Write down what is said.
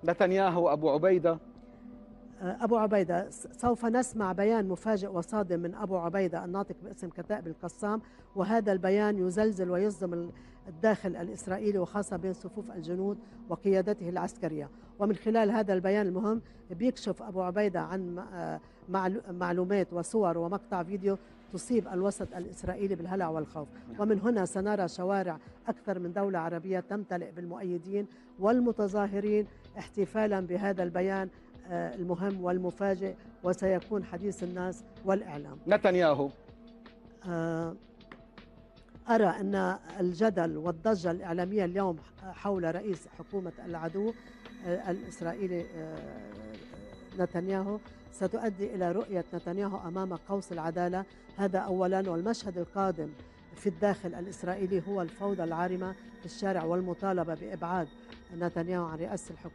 نتنياهو أبو عبيدة. أبو عبيدة، سوف نسمع بيان مفاجئ وصادم من أبو عبيدة الناطق باسم كتائب القسام، وهذا البيان يزلزل ويصدم الداخل الإسرائيلي، وخاصة بين صفوف الجنود وقيادته العسكرية. ومن خلال هذا البيان المهم بيكشف أبو عبيدة عن معلومات وصور ومقطع فيديو تصيب الوسط الإسرائيلي بالهلع والخوف. ومن هنا سنرى شوارع أكثر من دولة عربية تمتلئ بالمؤيدين والمتظاهرين احتفالا بهذا البيان المهم والمفاجئ، وسيكون حديث الناس والإعلام. نتنياهو. آه، أرى أن الجدل والضجة الإعلامية اليوم حول رئيس حكومة العدو الإسرائيلي نتنياهو ستؤدي إلى رؤية نتنياهو أمام قوس العدالة، هذا أولا. والمشهد القادم في الداخل الإسرائيلي هو الفوضى العارمة في الشارع والمطالبة بإبعاد نتنياهو عن رئاسة الحكومة.